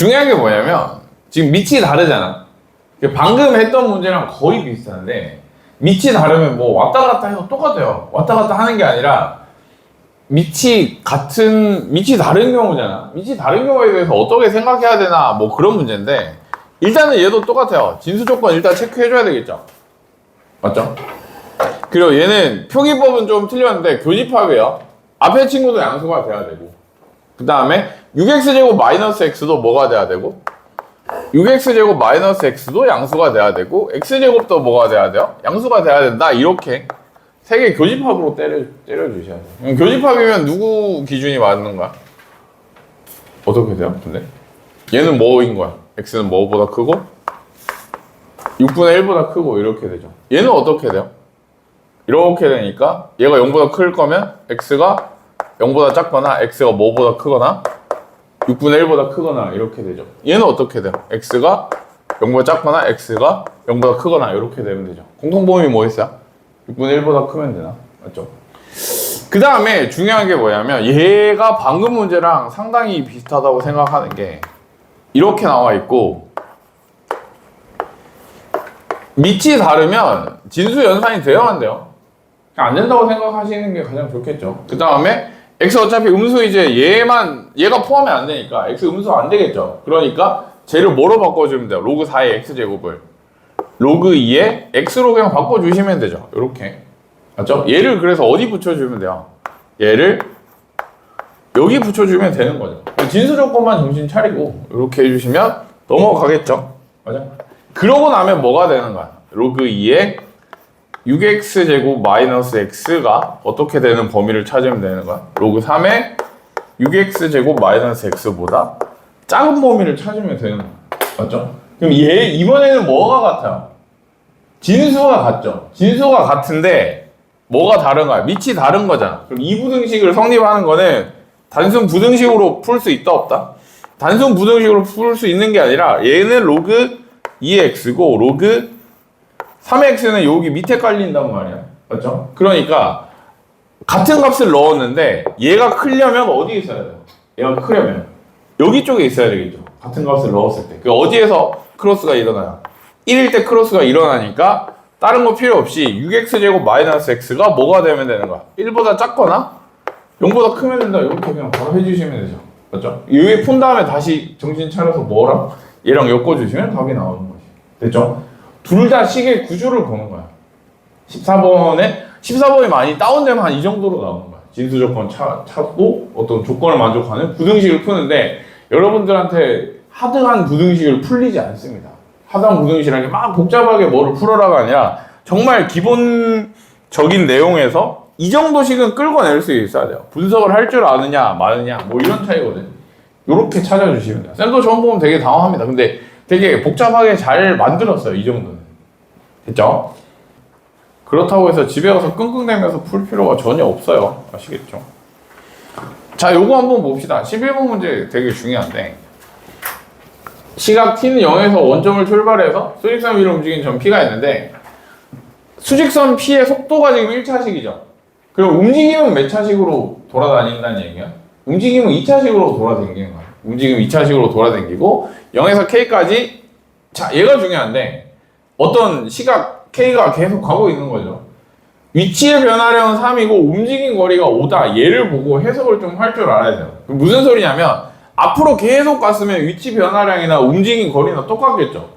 중요한 게 뭐냐면 지금 밑이 다르잖아. 방금 했던 문제랑 거의 비슷한데 밑이 다르면 뭐 왔다 갔다 해도 똑같아요. 왔다 갔다 하는 게 아니라 밑이 다른 경우잖아. 밑이 다른 경우에 대해서 어떻게 생각해야 되나 뭐 그런 문제인데 일단은 얘도 똑같아요. 진수 조건 일단 체크해줘야 되겠죠. 맞죠? 그리고 얘는 표기법은 좀 틀렸는데 교집합이에요. 앞에 친구도 양수가 돼야 되고 그 다음에 6x제곱 마이너스 x도 뭐가 돼야 되고 6x제곱 마이너스 x도 양수가 돼야 되고 x제곱도 뭐가 돼야 돼요? 양수가 돼야 된다. 이렇게 세 개 교집합으로 때려주셔야 돼요. 교집합이면 누구 기준이 맞는 거야? 어떻게 돼요? 근데 얘는 뭐인 거야? x는 뭐보다 크고 6분의 1보다 크고 이렇게 되죠. 얘는 어떻게 돼요? 이렇게 되니까 얘가 0보다 클 거면 x가 0보다 작거나 x가 뭐보다 크거나 6분의 1보다 크거나 이렇게 되죠. 얘는 어떻게 돼요? x가 0보다 작거나 x가 0보다 크거나 이렇게 되면 되죠. 공통범위 뭐 있어요? 6분의 1보다 크면 되나? 맞죠? 그 다음에 중요한 게 뭐냐면 얘가 방금 문제랑 상당히 비슷하다고 생각하는 게 이렇게 나와 있고 밑이 다르면 진수 연산이 되어야 한대요. 안 된다고 생각하시는 게 가장 좋겠죠. 그 다음에 x 어차피 음수이제 얘가 포함이 안 되니까 x 음수 안 되겠죠. 그러니까 쟤를 뭐로 바꿔주면 돼요? 로그 4의 x제곱을 로그 2의 x로 그냥 바꿔주시면 되죠. 이렇게 맞죠? 얘를 그래서 어디 붙여주면 돼요? 얘를 여기 붙여주면 되는 거죠. 진수 조건만 정신 차리고 이렇게 해주시면 넘어가겠죠. 맞아? 그러고 나면 뭐가 되는 거야? 로그 2의 6x제곱 마이너스 x가 어떻게 되는 범위를 찾으면 되는 거야? 로그 3의 6x제곱 마이너스 x보다 작은 범위를 찾으면 되는 거야. 맞죠? 그럼 얘 이번에는 뭐가 같아요? 진수가 같죠? 진수가 같은데 뭐가 다른 거야? 밑이 다른 거잖아. 그럼 이 부등식을 성립하는 거는 단순 부등식으로 풀 수 있다 없다? 단순 부등식으로 풀 수 있는 게 아니라 얘는 로그 2x고 로그 3x는 여기 밑에 깔린단 말이야. 맞죠? 그러니까 같은 값을 넣었는데 얘가 크려면 어디에 있어야 돼요? 얘가 크려면 여기 쪽에 있어야 되겠죠. 같은 값을 넣었을 때. 그 어디에서 크로스가 일어나요? 1일 때 크로스가 일어나니까 다른 거 필요 없이 6x제곱 마이너스 x가 뭐가 되면 되는 거야? 1보다 작거나 0보다 크면 된다. 이렇게 그냥 바로 해주시면 되죠. 맞죠? 여기 푼 다음에 다시 정신 차려서 뭐랑 얘랑 엮어주시면 답이 나오는 거지. 됐죠? 둘 다 식의 구조를 보는 거야. 14번이 많이 다운되면 한 이 정도로 나오는 거야. 진수 조건 찾고 어떤 조건을 만족하는 부등식을 푸는데 여러분들한테 하드한 부등식을 풀리지 않습니다. 하드한 부등식이라는 게 막 복잡하게 뭐를 풀어라가 아니라 정말 기본적인 내용에서 이 정도씩은 끌어낼 수 있어야 돼요. 분석을 할 줄 아느냐 마느냐 뭐 이런 차이거든. 요렇게 찾아주시면 돼요. 쌤도 처음 보면 되게 당황합니다. 근데 되게 복잡하게 잘 만들었어요. 이 정도는. 됐죠? 그렇다고 해서 집에 가서 끙끙대면서 풀 필요가 전혀 없어요. 아시겠죠? 자, 요거 한번 봅시다. 11번 문제 되게 중요한데 시각 t는 0에서 원점을 출발해서 수직선 위로 움직이는 점 p가 있는데 수직선 p의 속도가 지금 1차식이죠. 그럼 움직임은 몇 차식으로 돌아다닌다는 얘기야? 움직임은 2차식으로 돌아다니는 거야. 움직임 2차식으로 돌아다니고 0에서 k까지 자 얘가 중요한데 어떤 시각 k가 계속 가고 있는 거죠. 위치의 변화량은 3이고 움직인 거리가 5다. 얘를 보고 해석을 좀 할 줄 알아야 돼요. 무슨 소리냐면 앞으로 계속 갔으면 위치 변화량이나 움직인 거리나 똑같겠죠.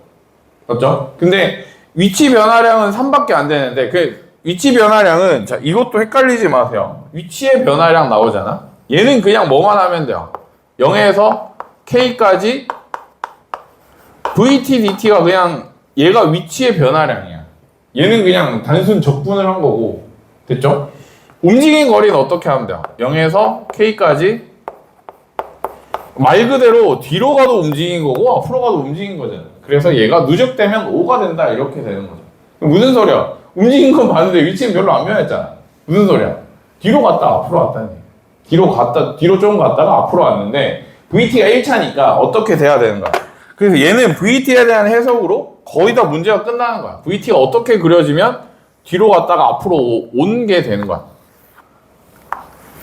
맞죠? 근데 위치 변화량은 3밖에 안 되는데 그 위치 변화량은 자 이것도 헷갈리지 마세요. 위치의 변화량 나오잖아. 얘는 그냥 뭐만 하면 돼요. 0에서 k까지 vt dt가 그냥 얘가 위치의 변화량이야. 얘는 그냥 단순 적분을 한 거고 됐죠? 움직인 거리는 어떻게 하면 돼요? 0에서 k까지 말 그대로 뒤로 가도 움직인 거고 앞으로 가도 움직인 거잖아. 그래서 얘가 누적되면 5가 된다 이렇게 되는 거죠. 무슨 소리야? 움직인 건 봤는데 위치는 별로 안 변했잖아. 무슨 소리야? 뒤로 갔다 앞으로 왔다니. 뒤로 좀 갔다가 앞으로 왔는데 VT가 1차니까 어떻게 돼야 되는 거야? 그래서 얘는 VT에 대한 해석으로 거의 다 문제가 끝나는 거야. VT가 어떻게 그려지면 뒤로 갔다가 앞으로 온 게 되는 거야.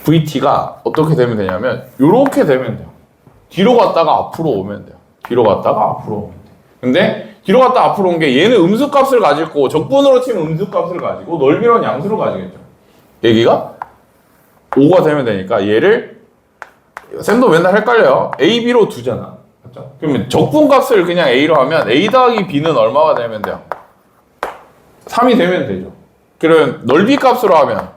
VT가 어떻게 되면 되냐면 이렇게 되면 돼요. 뒤로 갔다가 앞으로 오면 돼요. 뒤로 갔다가 앞으로 오면 돼. 근데 뒤로 갔다 앞으로 온 게 얘는 음수값을 가지고 적분으로 치면 음수값을 가지고 넓이론 양수로 가지겠죠. 여기가 5가 되면 되니까 얘를 쌤도 맨날 헷갈려요. A, B로 두잖아. 맞죠? 그러면 적분값을 그냥 A로 하면 A 더하기 B는 얼마가 되면 돼요? 3이 되면 되죠. 그러면 넓이 값으로 하면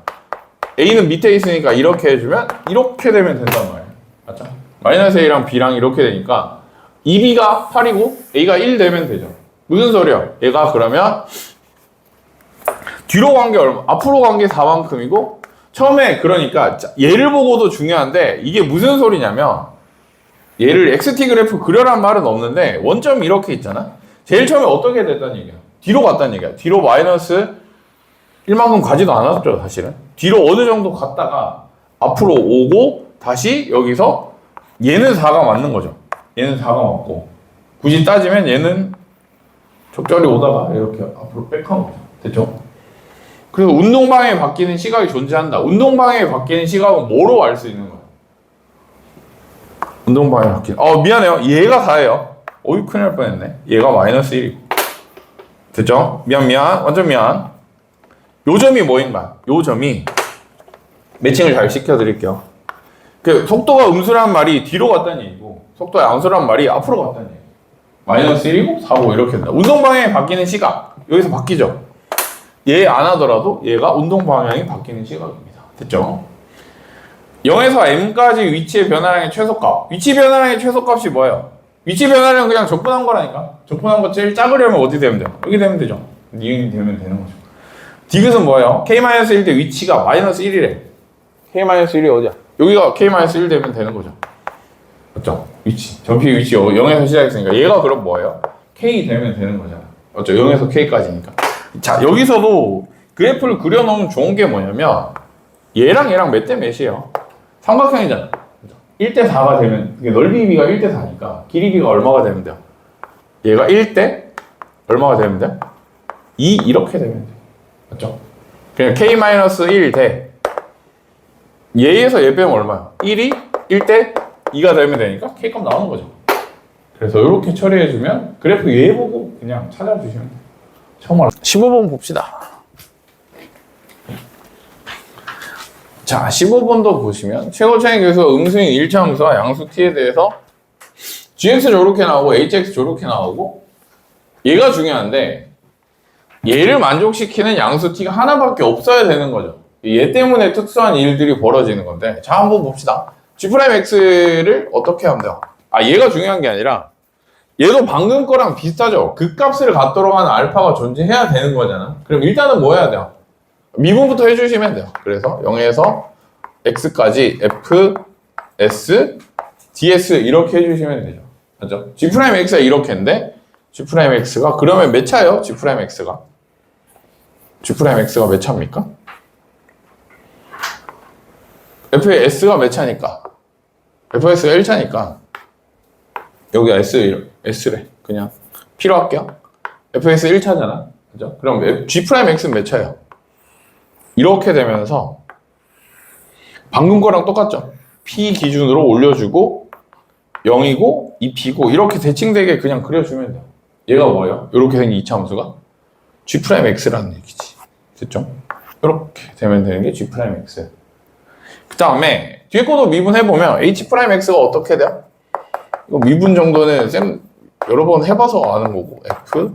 A는 밑에 있으니까 이렇게 해주면 이렇게 되면 된단 말이에요. 맞죠? 마이너스 A랑 B랑 이렇게 되니까 2B가 8이고 A가 1 되면 되죠. 무슨 소리야? 얘가 그러면 뒤로 간 게 얼마? 앞으로 간 게 4만큼이고 처음에 그러니까 얘를 보고도 중요한데 이게 무슨 소리냐면 얘를 XT 그래프 그려란 말은 없는데 원점이 이렇게 있잖아. 제일 처음에 어떻게 됐다는 얘기야? 뒤로 갔다는 얘기야. 뒤로 마이너스 1만큼 가지도 않았죠, 사실은. 뒤로 어느 정도 갔다가 앞으로 오고 다시 여기서 얘는 4가 맞는 거죠. 얘는 4가 맞고 굳이 따지면 얘는 적절히 오다가 이렇게 앞으로 백한 거죠. 됐죠? 그래서 운동방향이 바뀌는 시각이 존재한다. 운동방향이 바뀌는 시각은 뭐로 알 수 있는 거야? 운동방향이 바뀌는. 미안해요. 얘가 4예요. 어이 큰일 날 뻔했네. 얘가 마이너스 1이고. 됐죠? 미안. 완전 미안. 요 점이 뭐인가? 요 점이 매칭을 잘 시켜드릴게요. 그 속도가 음수란 말이 뒤로 갔다는 얘기고 속도가 양수란 말이 앞으로 갔다는 얘기. 마이너스 1이고 4고 이렇게 된다. 운동방향이 바뀌는 시각. 여기서 바뀌죠? 얘 안 하더라도 얘가 운동방향이 바뀌는 시각입니다. 됐죠? 0에서 m까지 위치의 변화량의 최소값. 위치 변화량의 최소값이 뭐예요? 위치 변화량은 그냥 적분한 거라니까. 적분한 거 제일 작으려면 어디 되면 돼요? 여기 되면 되죠. 니은이 되면 되는 거죠. 디귿은 뭐예요? k-1 대 위치가 마이너스 1이래. k-1이 어디야? 여기가 k-1 되면 되는 거죠. 맞죠? 위치. 전피 위치 0에서 시작했으니까 얘가 그럼 뭐예요? k 되면 되는 거잖아. 맞죠? 0에서 k까지니까. 자, 여기서도 그래프를 그려놓으면 좋은 게 뭐냐면 얘랑 얘랑 몇 대 몇이에요? 삼각형이잖아. 1대 4가 되면 이게 넓이 B가 1대 4니까 길이 B가 얼마가 되면 돼요? 얘가 1대 얼마가 되면 돼요? 2 이렇게 되면 돼요. 맞죠? 그냥 k-1 대 얘에서 얘 빼면 얼마야? 1이 1대 2가 되면 되니까 k값 나오는 거죠. 그래서 이렇게 처리해주면 그래프 얘 보고 그냥 찾아주시면 돼요. 처음 알아. 15번 봅시다. 자, 15번도 보시면 최고차의 교수 음수인 1차 함수와 양수 t에 대해서 gx 저렇게 나오고 hx 저렇게 나오고 얘가 중요한데 얘를 만족시키는 양수 t가 하나밖에 없어야 되는 거죠. 얘 때문에 특수한 일들이 벌어지는 건데 자, 한번 봅시다. g'x를 어떻게 하면 돼요? 얘가 중요한 게 아니라 얘도 방금 거랑 비슷하죠. 그 값을 갖도록 하는 알파가 존재해야 되는 거잖아. 그럼 일단은 뭐 해야 돼요? 미분부터 해주시면 돼요. 그래서 0에서 x까지 f, s, ds 이렇게 해주시면 되죠. 맞죠? g'x가 이렇게인데 g'x가 그러면 몇 차예요? g'x가 몇 차입니까? f의 s가 몇 차니까? fs가 1차니까 여기가 s래. 그냥 P로 할게요. fs 1차잖아. 그죠? 그럼 g'x는 몇 차예요? 이렇게 되면서 방금 거랑 똑같죠? P 기준으로 올려주고 0이고 2P고 이렇게 대칭되게 그냥 그려주면 돼요. 얘가 뭐예요? 이렇게 생긴 이차 함수가 g'x라는 얘기지. 됐죠? 이렇게 되면 되는 게 g'x. 그 다음에 뒤에 거도 미분해보면 h'x가 어떻게 돼요? 이거 미분 정도는 쌤 여러 번 해봐서 아는 거고 f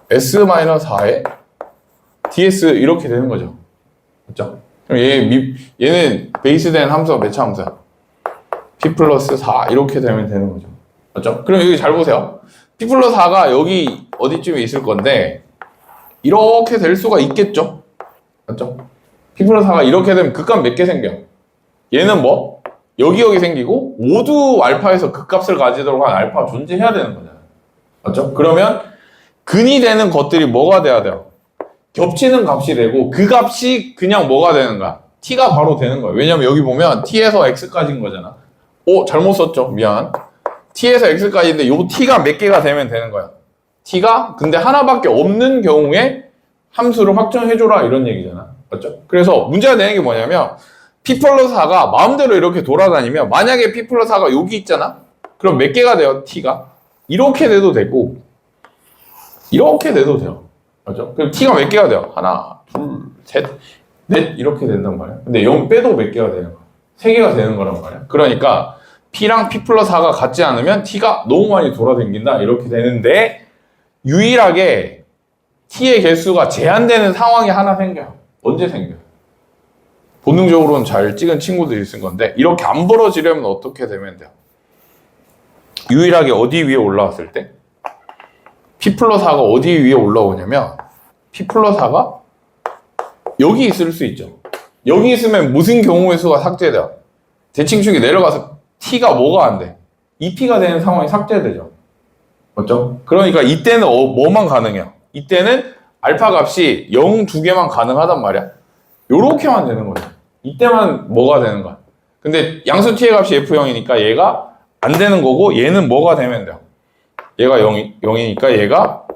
s-4에 ds 이렇게 되는 거죠. 맞죠? 그럼 얘는 베이스된 함수가 몇 차 함수야? p 플러스 4 이렇게 되면 되는 거죠. 맞죠? 그럼 여기 잘 보세요. p 플러스 4가 여기 어디쯤에 있을 건데 이렇게 될 수가 있겠죠? 맞죠? p 플러스 4가 이렇게 되면 극값 몇 개 생겨? 얘는 뭐? 여기 생기고 모두 알파에서 극값을 가지도록 한 알파가 존재해야 되는 거잖아요. 맞죠? 그러면 근이 되는 것들이 뭐가 돼야 돼요? 겹치는 값이 되고 그 값이 그냥 뭐가 되는 거야? t가 바로 되는 거예요. 왜냐면 여기 보면 t에서 x까지인 거잖아. 잘못 썼죠. 미안. t에서 x까지인데 요 t가 몇 개가 되면 되는 거야. t가 근데 하나밖에 없는 경우에 함수를 확정해줘라 이런 얘기잖아. 맞죠? 그래서 문제가 되는 게 뭐냐면 p 플러스 4가 마음대로 이렇게 돌아다니면 만약에 p 플러스 4가 여기 있잖아? 그럼 몇 개가 돼요? t가? 이렇게 돼도 되고 이렇게 돼도 돼요. 맞죠? 그럼 t가 몇 개가 돼요? 하나, 둘, 셋, 넷 이렇게 된단 말이야. 근데 0 빼도 몇 개가 되는 거야? 3개가 되는 거란 말이야. 그러니까 p랑 p 플러스 4가 같지 않으면 t가 너무 많이 돌아다닌다 이렇게 되는데 유일하게 t의 개수가 제한되는 상황이 하나 생겨요. 언제 생겨요? 본능적으로는 잘 찍은 친구들이 쓴 건데 이렇게 안 벌어지려면 어떻게 되면 돼요? 유일하게 어디 위에 올라왔을 때 p 플러스 4가 어디 위에 올라오냐면 p 플러스 4가 여기 있을 수 있죠. 여기 있으면 무슨 경우의 수가 삭제돼요? 대칭축이 내려가서 t가 뭐가 안 돼? 2p가 되는 상황이 삭제되죠. 맞죠? 그러니까 이때는 뭐만 가능해요? 이때는 알파 값이 0 2개만 가능하단 말이야. 요렇게만 되는 거죠. 이때만 뭐가 되는 거야. 근데 양수 t의 값이 f0이니까 얘가 안 되는 거고 얘는 뭐가 되면 돼요? 얘가 0이니까 얘가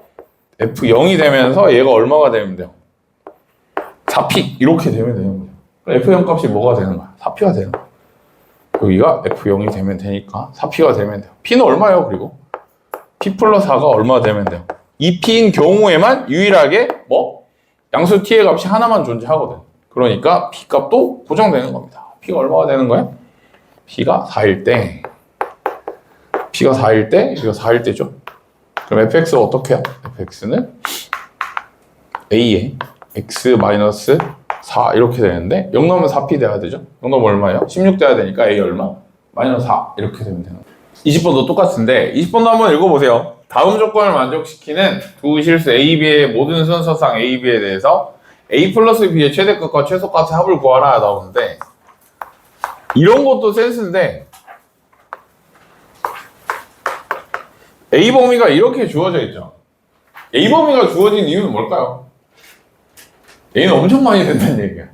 f0이 되면서 얘가 얼마가 되면 돼요? 4p 이렇게 되면 되는 거죠. f0 값이 뭐가 되는 거야? 4p가 되는 거야. 여기가 f0이 되면 되니까 4p가 되면 돼요. p는 얼마예요? 그리고 p 플러스 4가 얼마 되면 돼요? 2p인 경우에만 유일하게 뭐? 양수 t의 값이 하나만 존재하거든. 그러니까 p 값도 고정되는 겁니다. p가 얼마가 되는 거야? p가 4일 때 이거 4일 때죠. 그럼 fx가 어떻게 해요? fx는 a에 x-4 이렇게 되는데 0 넣으면 4p 돼야 되죠. 0 넣으면 얼마예요? 16 돼야 되니까 a 얼마? 마이너스 4 이렇게 되면 되는 거예요. 20번도 똑같은데 20번도 한번 읽어보세요. 다음 조건을 만족시키는 두 실수 a, b의 모든 순서상 a, b에 대해서 a 플러스 b의 최대값과 최소값의 합을 구하라 나오는데 이런 것도 센스인데 A 범위가 이렇게 주어져 있죠. A 범위가 주어진 이유는 뭘까요? A는 엄청 많이 된다는 얘기야.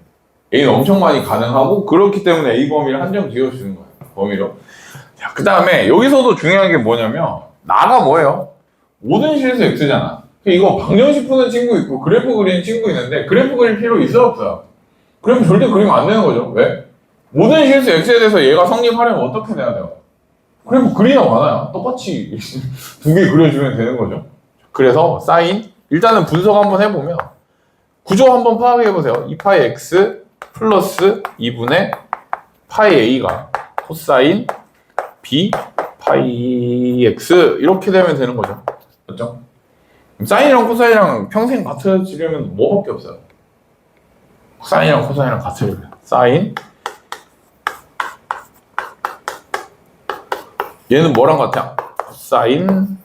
A는 엄청 많이 가능하고 그렇기 때문에 A 범위를 한정 지어주는 거예요. 범위로. 자, 그 다음에 여기서도 중요한 게 뭐냐면 나가 뭐예요? 모든 실수 X잖아. 이거 방정식 푸는 친구 있고 그래프 그리는 친구 있는데 그래프 그릴 필요 있어 없어요? 그래프 절대 그리면 안 되는 거죠. 왜? 모든 실수 X에 대해서 얘가 성립하려면 어떻게 돼야 돼요? 그래프 그리나 마나요? 똑같이 2개 그려주면 되는 거죠. 그래서 사인 일단은 분석 한번 해보면 구조 한번 파악해보세요. 2파이 x 플러스 2분의 파이 a가 코사인 b 파이 x 이렇게 되면 되는 거죠. 맞죠? 사인이랑 코사인이랑 평생 같아지려면 뭐밖에 없어요? 사인이랑 코사인이랑 같아지려면 사인 얘는 뭐랑 같아? 사인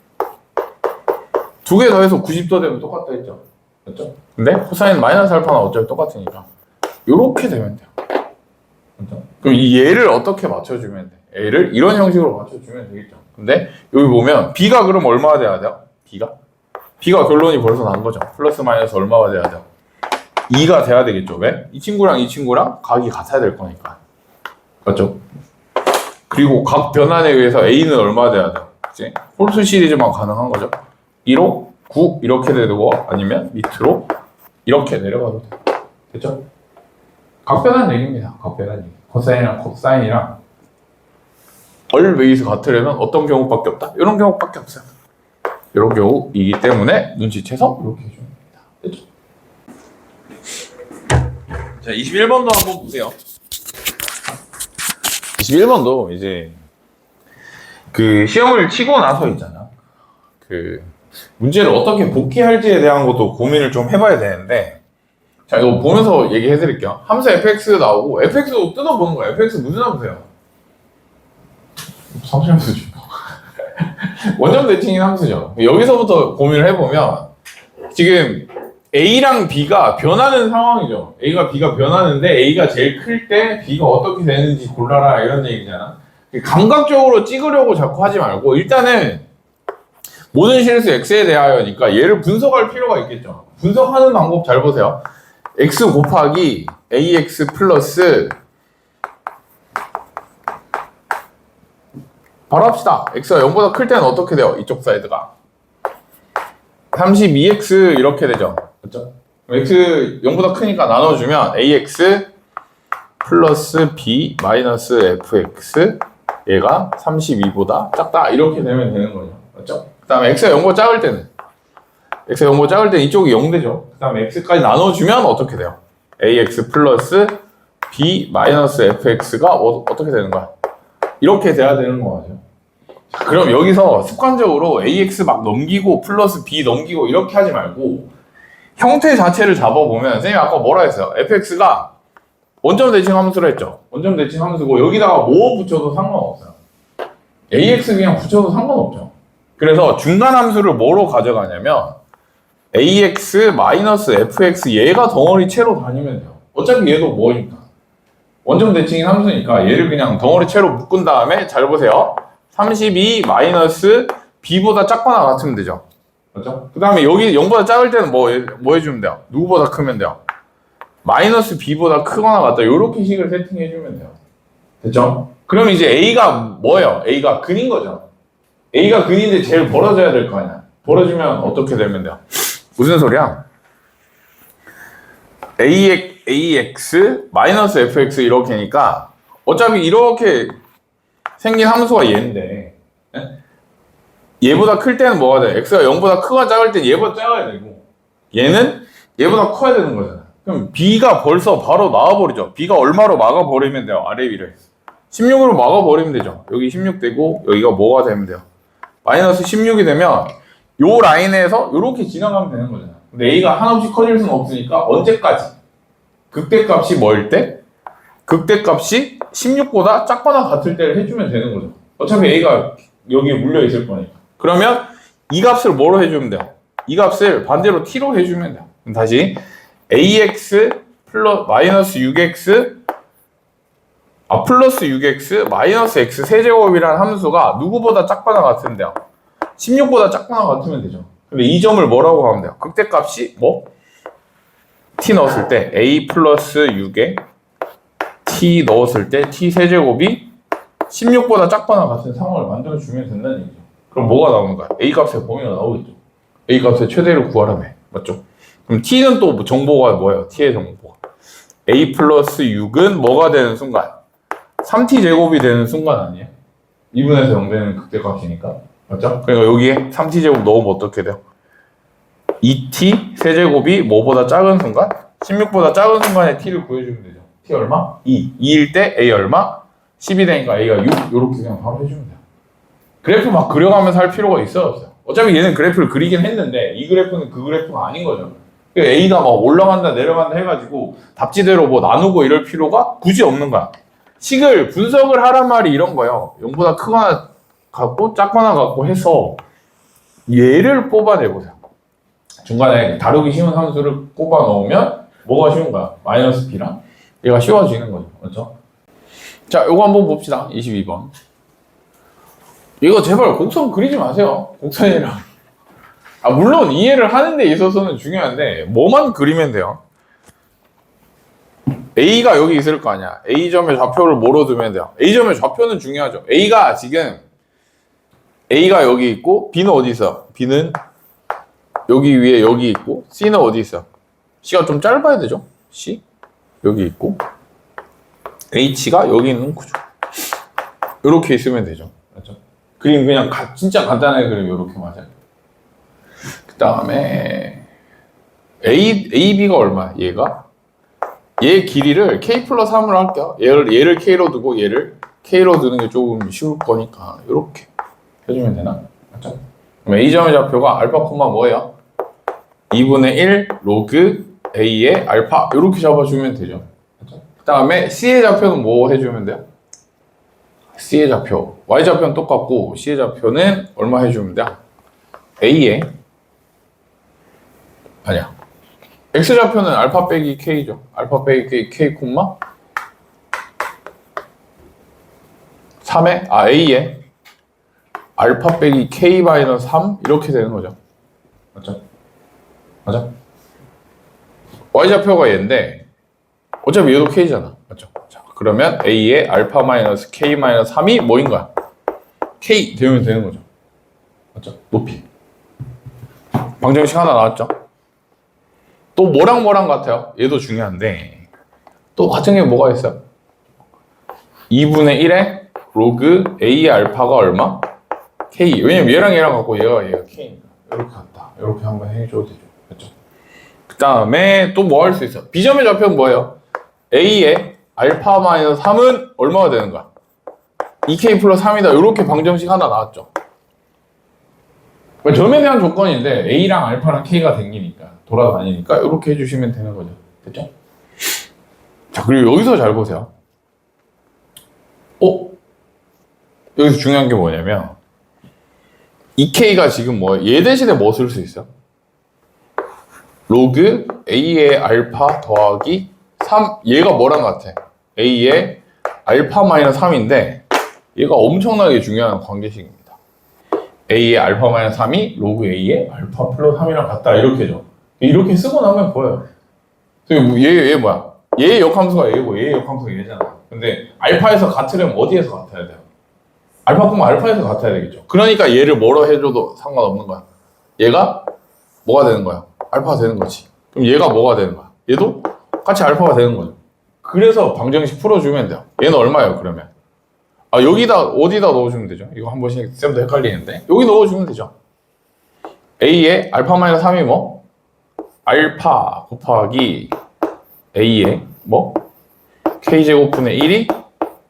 2개 더해서 90도 되면 똑같다 했죠? 맞죠? 근데 코사인 마이너스 알파는 어차피 똑같으니까 요렇게 되면 돼요. 맞죠? 그럼 이 얘를 어떻게 맞춰주면 돼? A를 이런 형식으로 맞춰주면 되겠죠. 근데 여기 보면 B가 그럼 얼마가 돼야 돼요? B가 결론이 벌써 난 거죠. 플러스 마이너스 얼마가 돼야 돼요? 2가 돼야 되겠죠. 왜? 이 친구랑 각이 같아야 될 거니까. 맞죠? 그리고 각 변환에 의해서 A는 얼마 돼야 돼요? 그치? 홀수 시리즈만 가능한 거죠. 2로 9 이렇게 되고 아니면 밑으로 이렇게 내려가도 돼요. 됐죠? 각 변환 얘기입니다. 각 변환 얘기. 코사인이랑 코사인이랑 always 같으려면 어떤 경우밖에 없다? 이런 경우밖에 없어요. 이런 경우이기 때문에 눈치채서 이렇게 해주면 됩니다. 됐죠? 자, 21번도 한번 보세요. 21번도 이제 그 시험을 치고 나서 있잖아. 그 문제를 어떻게 복귀할지에 대한 것도 고민을 좀 해봐야 되는데 자 이거 보면서 얘기해 드릴게요. 함수 fx 나오고 fx도 뜯어보는 거야. fx 무슨 함수예요? 상수 함수죠. 원점 대칭인 함수죠. 여기서부터 고민을 해보면 지금 A랑 B가 변하는 상황이죠. A가 B가 변하는데 A가 제일 클 때 B가 어떻게 되는지 골라라 이런 얘기잖아. 감각적으로 찍으려고 자꾸 하지 말고 일단은 모든 실수 X에 대하여니까 얘를 분석할 필요가 있겠죠. 분석하는 방법 잘 보세요. X 곱하기 AX 플러스 바로 합시다. X가 0보다 클 때는 어떻게 돼요? 이쪽 사이드가 32X 이렇게 되죠. 그렇죠? X 0보다 크니까 나눠주면 AX 플러스 B 마이너스 FX 얘가 32보다 작다 이렇게 되면 되는 거죠. 맞죠? 그 다음에 x가 0보다 작을 때는 x가 0보다 작을 때는 이쪽이 0 되죠. 그 다음에 x까지 나눠주면 어떻게 돼요? ax 플러스 b 마이너스 fx가 어떻게 되는 거야? 이렇게 돼야 되는 거 맞아요? 그럼 여기서 습관적으로 ax 막 넘기고 플러스 b 넘기고 이렇게 하지 말고 형태 자체를 잡아보면 선생님이 아까 뭐라 했어요? fx가 원점 대칭 함수로 했죠. 원점 대칭 함수고 여기다가 뭐 붙여도 상관없어요. ax 그냥 붙여도 상관없죠. 그래서 중간 함수를 뭐로 가져가냐면 ax 마이너스 fx 얘가 덩어리 채로 다니면 돼요. 어차피 얘도 뭐니까 원점 대칭인 함수니까 얘를 그냥 덩어리 채로 묶은 다음에 잘 보세요. 32 마이너스 b보다 작거나 같으면 되죠. 맞죠? 그 다음에 여기 0보다 작을 때는 뭐 해주면 돼요? 누구보다 크면 돼요? 마이너스 b보다 크거나 같다. 요렇게 식을 세팅해주면 돼요. 됐죠? 그럼 이제 a가 뭐예요? a가 근인 거죠. a가 근인데 제일 벌어져야 될 거 아니야. 벌어지면 어떻게 되면 돼요? 무슨 소리야? ax 마이너스 fx 이렇게니까 어차피 이렇게 생긴 함수가 얘인데 얘보다 클 때는 뭐가 돼? x가 0보다 크거나 작을 땐 얘보다 작아야 되고 얘는 얘보다 커야 되는 거잖아. 그럼 b가 벌써 바로 나와버리죠. b가 얼마로 막아버리면 돼요? 아래 위를 16으로 막아버리면 되죠. 여기 16 되고 여기가 뭐가 되면 돼요? 마이너스 16이 되면 요 라인에서 이렇게 지나가면 되는 거잖아. 근데 a가 한없이 커질 수는 없으니까 언제까지? 극대값이 뭐일 때? 극대값이 16보다 작거나 같을 때를 해주면 되는 거죠. 어차피 a가 여기에 물려 있을 거니까. 그러면 이 값을 뭐로 해주면 돼요? 이 값을 반대로 t로 해주면 돼요. 그럼 다시 ax 플러스 마이너스 6x 플러스 6x 마이너스 x 세제곱이라는 함수가 누구보다 작거나 같으면 돼요? 16보다 작거나 같으면 되죠. 근데 이 점을 뭐라고 하면 돼요? 극대값이 뭐? t 넣었을 때 a 플러스 6에 t 넣었을 때 t 세제곱이 16보다 작거나 같은 상황을 만들어주면 된다는 얘기죠. 그럼 뭐가 나오는 거야? a 값의 범위가 나오겠죠. a 값의 최대를 구하라며. 맞죠? 그럼 t는 또 정보가 뭐예요? t의 정보가 a 플러스 6은 뭐가 되는 순간? 3t 제곱이 되는 순간 아니에요? 2분에서 0 되는 극대값이니까. 맞죠? 그러니까 여기에 3t 제곱 넣으면 어떻게 돼요? 2t 세제곱이 뭐보다 작은 순간? 16보다 작은 순간에 t를 구해주면 되죠. t 얼마? 2. 2일 때 a 얼마? 10이 되니까 a가 6. 이렇게 그냥 바로 해주면 돼요. 그래프 막 그려가면서 할 필요가 있어요, 없어요? 어차피 얘는 그래프를 그리긴 했는데 이 그래프는 그 그래프가 아닌 거죠. 그러니까 a가 막 올라간다 내려간다 해가지고 답지대로 뭐 나누고 이럴 필요가 굳이 없는 거야. 식을 분석을 하란 말이 이런 거예요. 0보다 크거나 같고 작거나 같고 해서 얘를 뽑아내보세요. 중간에 다루기 쉬운 함수를 뽑아 넣으면 뭐가 쉬운 거야? 마이너스 b랑 얘가 쉬워지는 거죠. 그렇죠? 자, 요거 한번 봅시다. 22번. 이거 제발 곡선 그리지 마세요. 곡선이랑. 물론 이해를 하는 데 있어서는 중요한데 뭐만 그리면 돼요. A가 여기 있을 거 아니야. A점의 좌표를 뭐로 두면 돼요? A점의 좌표는 중요하죠. A가 지금 A가 여기 있고 B는 어디 있어? B는 여기 위에 여기 있고 C는 어디 있어? C가 좀 짧아야 되죠? C 여기 있고 H가 여기 있는 구조. 이렇게 있으면 되죠. 맞죠? 그림 그냥 진짜 간단하게 그리면 이렇게 맞아요. 그 다음에 AB가 얼마야? 얘 길이를 K 플러스 3으로 할게요. 얘를 K로 두고 얘를 K로 두는 게 조금 쉬울 거니까 이렇게 해주면 되나? 맞죠? 그럼 A점의 좌표가 알파 콤마 뭐예요? 2분의 1 로그 A의 알파 이렇게 잡아주면 되죠. 맞죠? 그 다음에 C의 좌표는 뭐 해주면 돼요? C의 좌표 Y 좌표는 똑같고 C의 좌표는 얼마 해주면 돼요? A의 아니야 X좌표는 알파 빼기 K죠. 알파 빼기 K 콤마 3에 A에 알파 빼기 K 마이너스 3 이렇게 되는 거죠. 맞죠? 맞아? Y좌표가 얘인데 어차피 얘도 K잖아. 맞죠? 자, 그러면 A에 알파 마이너스 K 마이너스 3이 뭐인 거야? K 되면 되는 거죠. 맞죠? 높이. 방정식 하나 나왔죠? 또 뭐랑 같아요? 얘도 중요한데 또 같은 게 뭐가 있어요? 2분의 1에 로그 A의 알파가 얼마? K. 왜냐면 얘랑 갖고 얘가 K니까. 이렇게 갔다. 이렇게 한번 해줘도 되죠. 그렇죠? 그 다음에 또 뭐 할 수 있어? B점의 좌표는 뭐예요? A의 알파 마이너스 3은 얼마가 되는 거야? 2K 플러스 3이다. 이렇게 방정식 하나 나왔죠. 점에 대한 조건인데 A랑 알파랑 K가 생기니까 돌아다니니까 이렇게 해주시면 되는 거죠. 됐죠? 자, 그리고 여기서 잘 보세요. 여기서 중요한 게 뭐냐면 2K가 지금 얘 대신에 뭐 쓸 수 있어요? 로그 A의 알파 더하기 3. 얘가 뭐랑 같아? A의 알파 마이너스 3인데 얘가 엄청나게 중요한 관계식입니다. A의 알파 마이너스 3이 로그 A의 알파 플러스 3이랑 같다. 이렇게죠. 이렇게 쓰고 나면 보여요. 얘 뭐야? 얘의 역함수가 얘고 얘의 역함수가 얘잖아. 근데 알파에서 같으려면 어디에서 같아야 돼요? 알파 콤마 알파에서 같아야 되겠죠. 그러니까 얘를 뭐로 해줘도 상관없는 거야. 얘가 뭐가 되는 거야? 알파가 되는 거지. 그럼 얘가 뭐가 되는 거야? 얘도 같이 알파가 되는 거죠. 그래서 방정식 풀어주면 돼요. 얘는 얼마예요, 그러면? 여기다 어디다 넣어주면 되죠? 이거 한 번씩 쌤도 헷갈리는데 여기 넣어주면 되죠. A의 알파 마이너스 3이 뭐? 알파 곱하기 A의 뭐? K제곱분의 1이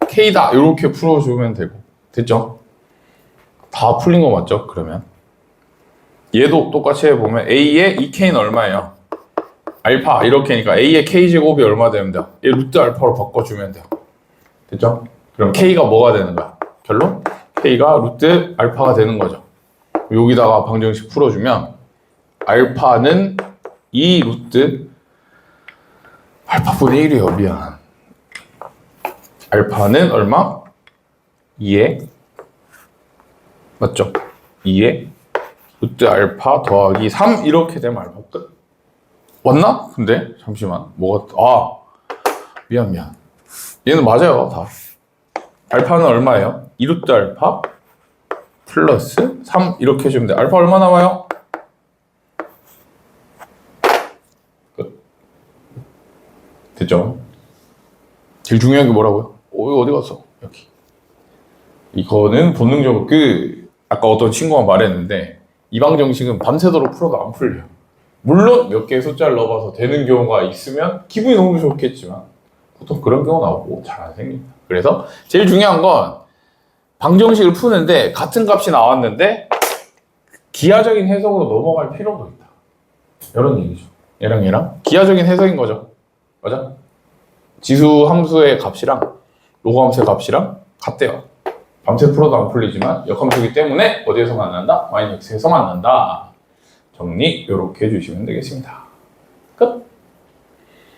K다. 이렇게 풀어주면 되고. 됐죠? 다 풀린 거 맞죠? 그러면 얘도 똑같이 해보면 A의 2K는 얼마예요? 알파 이렇게니까 A의 K제곱이 얼마 되면 돼요? 얘 루트 알파로 바꿔주면 돼요. 됐죠? 그럼 K가 뭐가 되는 거야? 결론? K가 루트 알파가 되는 거죠. 여기다가 방정식 풀어주면 알파는 2 루트 알파분의 1이에요. 미안. 알파는 얼마? 2에 맞죠? 2에 루트 알파 더하기 3 이렇게 되면 알파 끝. 맞나? 근데 잠시만 미안 얘는 맞아요. 다 알파는 얼마예요? 2 루트 알파 플러스 3 이렇게 해주면 돼. 알파 얼마 나와요? 끝. 됐죠? 제일 중요한 게 뭐라고요? 이거 어디 갔어? 여기. 이거는 본능적으로 아까 어떤 친구가 말했는데 이 방정식은 밤새도록 풀어도 안 풀려요. 물론 몇 개의 숫자를 넣어봐서 되는 경우가 있으면 기분이 너무 좋겠지만 보통 그런 경우는 없고 잘 안 생깁니다. 그래서 제일 중요한 건 방정식을 푸는데 같은 값이 나왔는데 기하적인 해석으로 넘어갈 필요도 있다. 이런 얘기죠. 얘랑 기하적인 해석인 거죠. 맞아? 지수 함수의 값이랑 로그 함수의 값이랑 같대요. 밤새 풀어도 안 풀리지만 역함수이기 때문에 어디에서 만난다? 마이너스에서 만난다. 정리 이렇게 해주시면 되겠습니다.